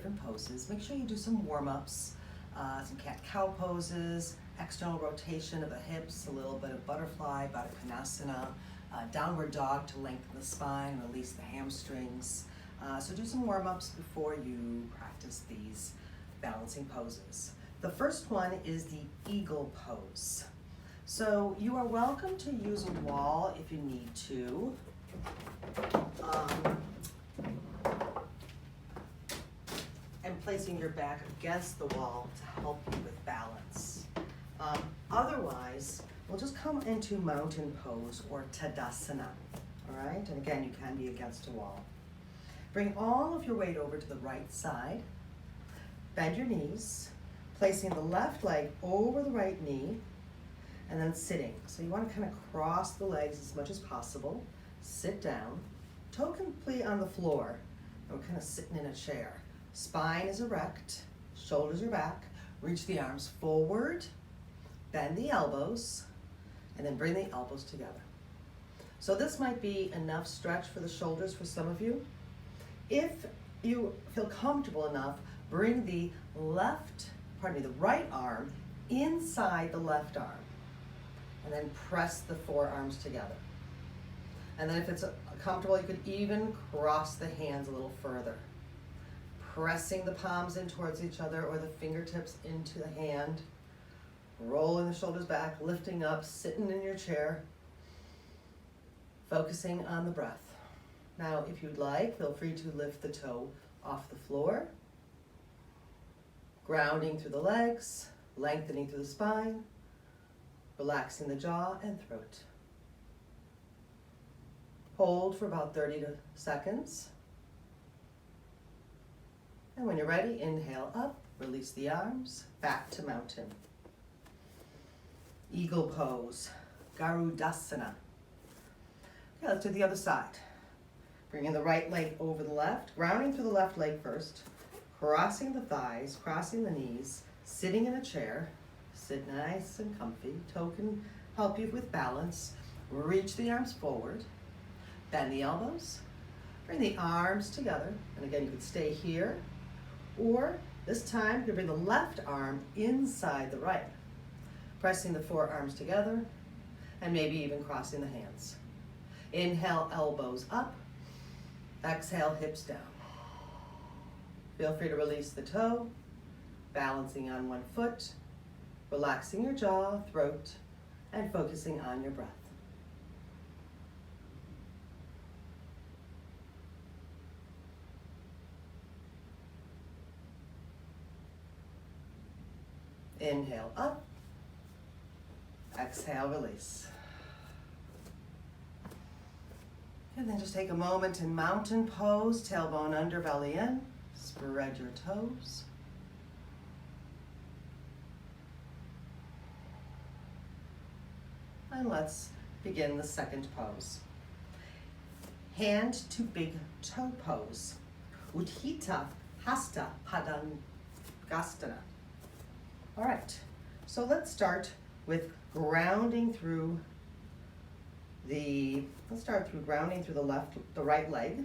different poses. Make sure you do some warm-ups, some cat-cow poses, external rotation of the hips, a little bit of butterfly, Baddha Konasana, downward dog to lengthen the spine, release the hamstrings. So do some warm-ups before you practice these balancing poses. The first one is the eagle pose. So you are welcome to use a wall if you need to. And placing your back against the wall to help you with balance. Otherwise, we'll just come into mountain pose or Tadasana, all right? And again, you can be against a wall. Bring all of your weight over to the right side. Bend your knees, placing the left leg over the right knee, and then sitting. So you want to kind of cross the legs as much as possible. Sit down, toe complete on the floor, and we're kind of sitting in a chair. Spine is erect, shoulders are back. Reach the arms forward, bend the elbows, and then bring the elbows together. So this might be enough stretch for the shoulders for some of you. If you feel comfortable enough, bring the right arm inside the left arm, and then press the forearms together. And then if it's comfortable, you could even cross the hands a little further. Pressing the palms in towards each other or the fingertips into the hand. Rolling the shoulders back, lifting up, sitting in your chair. Focusing on the breath. Now, if you'd like, feel free to lift the toe off the floor. Grounding through the legs, lengthening through the spine, relaxing the jaw and throat. Hold for about 30 seconds. And when you're ready, inhale up, release the arms, back to mountain. Eagle pose, Garudasana. Okay, let's do the other side. Bringing the right leg over the left, grounding through the left leg first, crossing the thighs, crossing the knees, sitting in a chair. Sit nice and comfy. Toe can help you with balance. Reach the arms forward, bend the elbows, bring the arms together. And again, you could stay here, or this time you can bring the left arm inside the right, pressing the forearms together, and maybe even crossing the hands. Inhale, elbows up. Exhale, hips down. Feel free to release the toe, balancing on one foot, relaxing your jaw, throat, and focusing on your breath. Inhale up, exhale, release. And then just take a moment in mountain pose, tailbone under, belly in. Spread your toes. And let's begin the second pose. Hand to big toe pose. Utthita Hasta Padangastana. All right, so let's start with grounding through the right leg,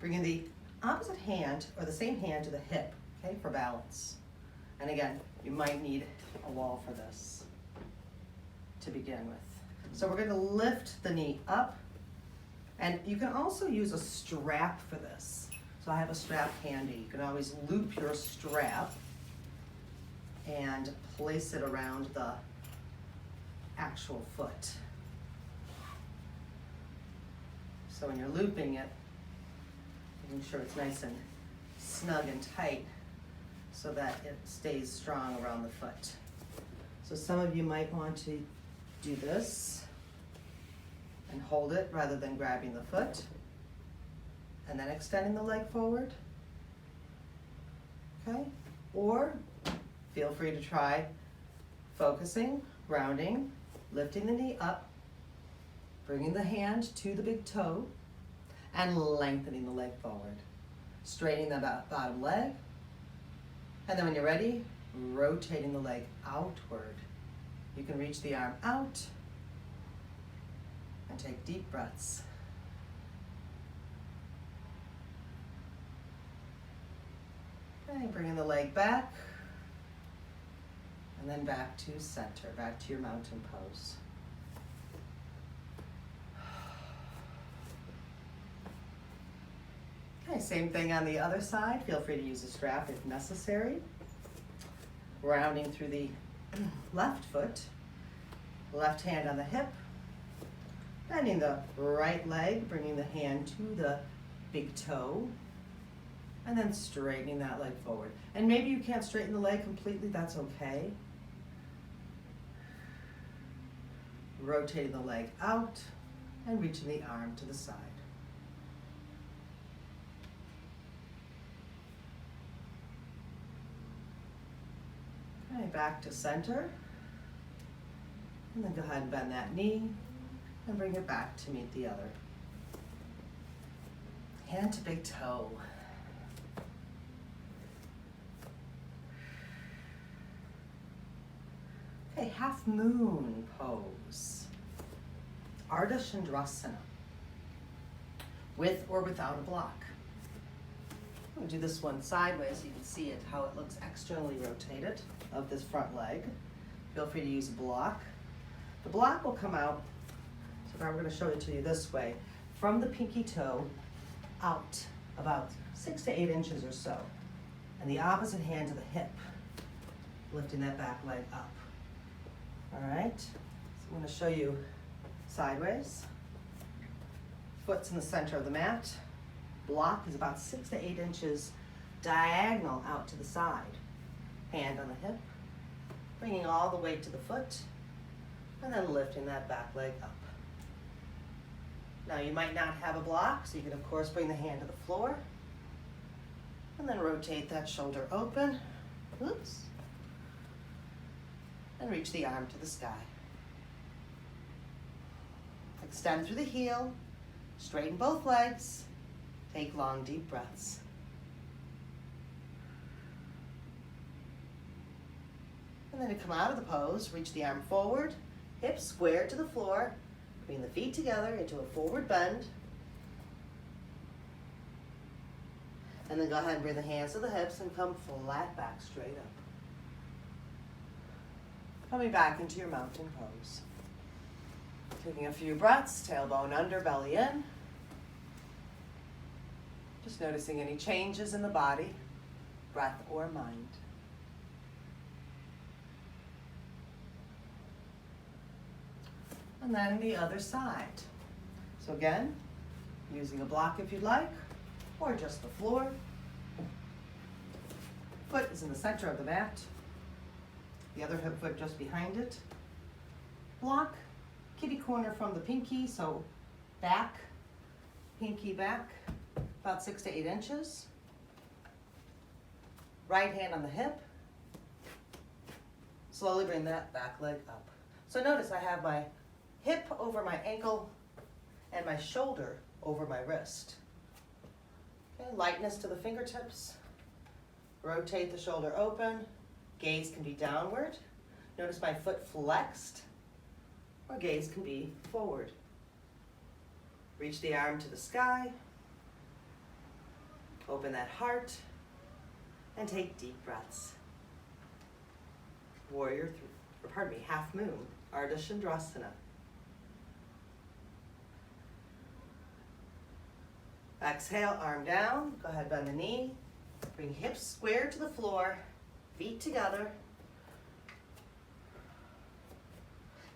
bringing the opposite hand or the same hand to the hip, okay, for balance. And again, you might need a wall for this to begin with. So we're going to lift the knee up, and you can also use a strap for this. So I have a strap handy. You can always loop your strap and place it around the actual foot. So when you're looping it, making sure it's nice and snug and tight so that it stays strong around the foot. So some of you might want to do this and hold it rather than grabbing the foot, and then extending the leg forward, okay? Or feel free to try focusing, grounding, lifting the knee up, bringing the hand to the big toe, and lengthening the leg forward. Straightening the bottom leg, and then when you're ready, rotating the leg outward. You can reach the arm out and take deep breaths. Okay, bringing the leg back. And then back to center, back to your mountain pose. Okay, same thing on the other side. Feel free to use a strap if necessary. Rounding through the left foot, left hand on the hip, bending the right leg, bringing the hand to the big toe, and then straightening that leg forward. And maybe you can't straighten the leg completely, that's okay. Rotating the leg out and reaching the arm to the side. Okay, back to center. And then go ahead and bend that knee and bring it back to meet the other. Hand to big toe. Okay, half moon pose. Ardha Chandrasana. With or without a block. I'm gonna do this one sideways so you can see it, how it looks externally rotated of this front leg. Feel free to use a block. The block will come out, so I'm gonna show it to you this way, from the pinky toe out about 6 to 8 inches or so. And the opposite hand to the hip, lifting that back leg up. All right, so I'm gonna show you sideways. Foot's in the center of the mat. Block is about 6 to 8 inches diagonal out to the side. Hand on the hip, bringing all the weight to the foot, and then lifting that back leg up. Now you might not have a block, so you can of course bring the hand to the floor, and then rotate that shoulder open, oops, and reach the arm to the sky. Extend through the heel, straighten both legs, take long deep breaths. And then to come out of the pose, reach the arm forward, hips square to the floor, bring the feet together into a forward bend. And then go ahead and bring the hands to the hips and come flat back straight up. Coming back into your mountain pose. Taking a few breaths, tailbone under, belly in. Just noticing any changes in the body, breath or mind. And then the other side. So again, using a block if you'd like, or just the floor. Foot is in the center of the mat. The other hip foot just behind it. Block, kitty corner from the pinky, so back, pinky back, about 6 to 8 inches. Right hand on the hip. Slowly bring that back leg up. So notice I have my hip over my ankle and my shoulder over my wrist. Okay, lightness to the fingertips. Rotate the shoulder open. Gaze can be downward. Notice my foot flexed, or gaze can be forward. Reach the arm to the sky. Open that heart and take deep breaths. Half moon, Ardha Chandrasana. Exhale, arm down. Go ahead, bend the knee. Bring hips square to the floor, feet together.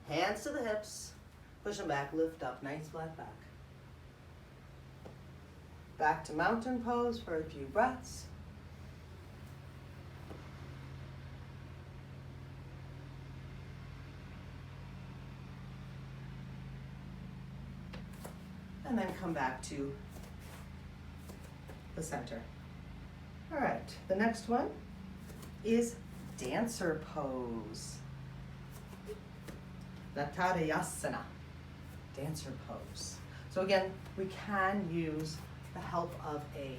Hands to the hips. Push them back, lift up, nice flat back. Back to mountain pose for a few breaths. And then come back to the center. All right, the next one is dancer pose. Natadayasana, dancer pose. So again, we can use the help of a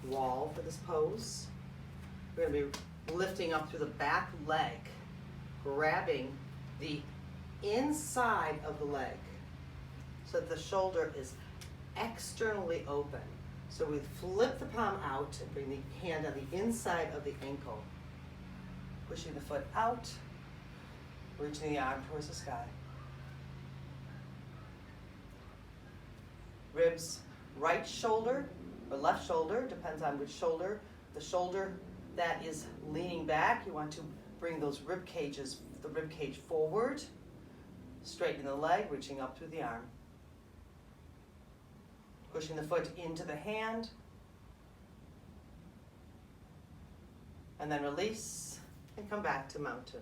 wall for this pose. We're gonna be lifting up through the back leg, grabbing the inside of the leg so that the shoulder is externally open. So we flip the palm out and bring the hand on the inside of the ankle. Pushing the foot out, reaching the arm towards the sky. Ribs, right shoulder or left shoulder, depends on which shoulder. The shoulder that is leaning back, you want to bring those rib cages, the rib cage forward, straightening the leg, reaching up through the arm. Pushing the foot into the hand, and then release and come back to mountain.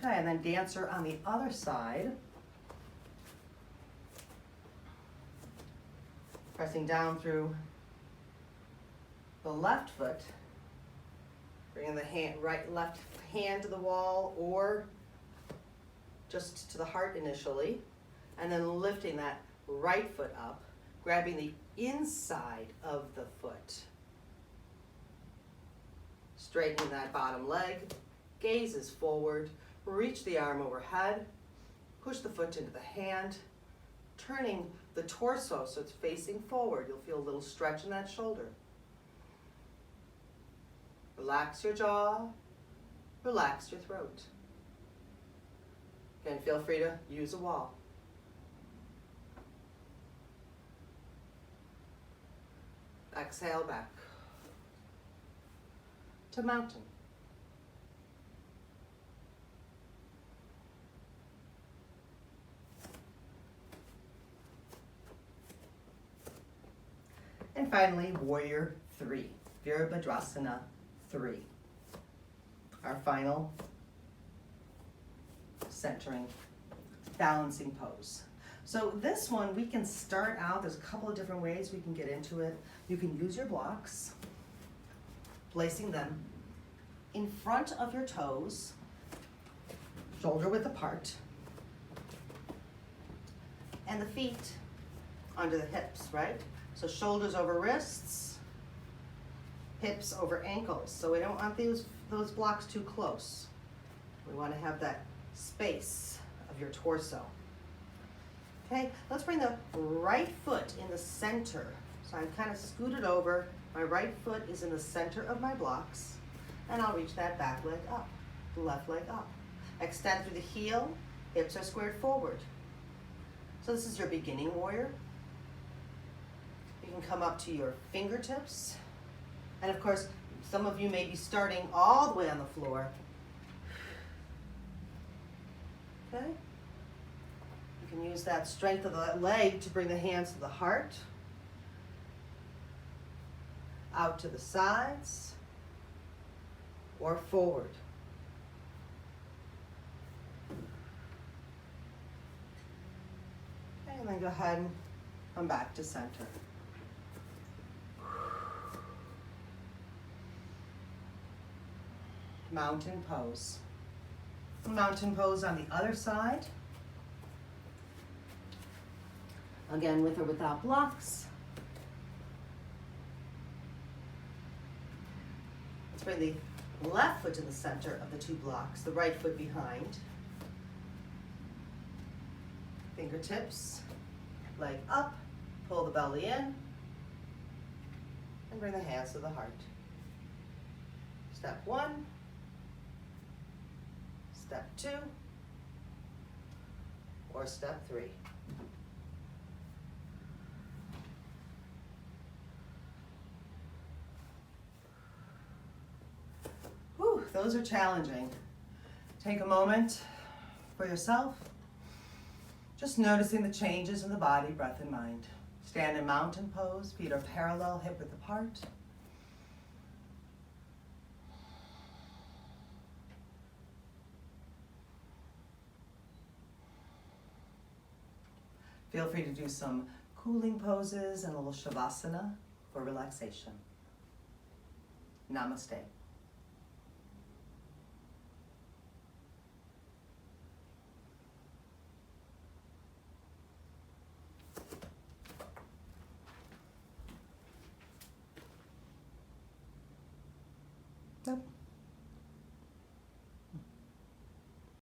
Okay, and then dancer on the other side. Pressing down through the left foot, bringing the left hand to the wall or just to the heart initially, and then lifting that right foot up, grabbing the inside of the foot, straightening that bottom leg, gazes forward, reach the arm overhead, push the foot into the hand, turning the torso so it's facing forward. You'll feel a little stretch in that shoulder. Relax your jaw, relax your throat. Again, feel free to use a wall. Exhale back to mountain. And finally, Warrior 3, Virabhadrasana 3. Our final centering, balancing pose. So this one, we can start out, there's a couple of different ways we can get into it. You can use your blocks, placing them in front of your toes, shoulder width apart, and the feet under the hips, right? So shoulders over wrists, hips over ankles. So we don't want those blocks too close. We want to have that space of your torso. Okay, let's bring the right foot in the center. So I'm kind of scooted over. My right foot is in the center of my blocks, and I'll reach that back leg up, the left leg up. Extend through the heel, hips are squared forward. So this is your beginning warrior. You can come up to your fingertips. And of course, some of you may be starting all the way on the floor. Okay? You can use that strength of the leg to bring the hands to the heart. Out to the sides or forward. Okay, and then go ahead and come back to center. Mountain pose. Mountain pose on the other side. Again, with or without blocks. Let's bring the left foot in the center of the two blocks, the right foot behind. Fingertips, leg up, pull the belly in, and bring the hands to the heart. Step 1. Step 2, or step 3. Whew, those are challenging. Take a moment for yourself, just noticing the changes in the body, breath, and mind. Stand in mountain pose, feet are parallel, hip width apart. Feel free to do some cooling poses and a little shavasana for relaxation. Namaste. Nope.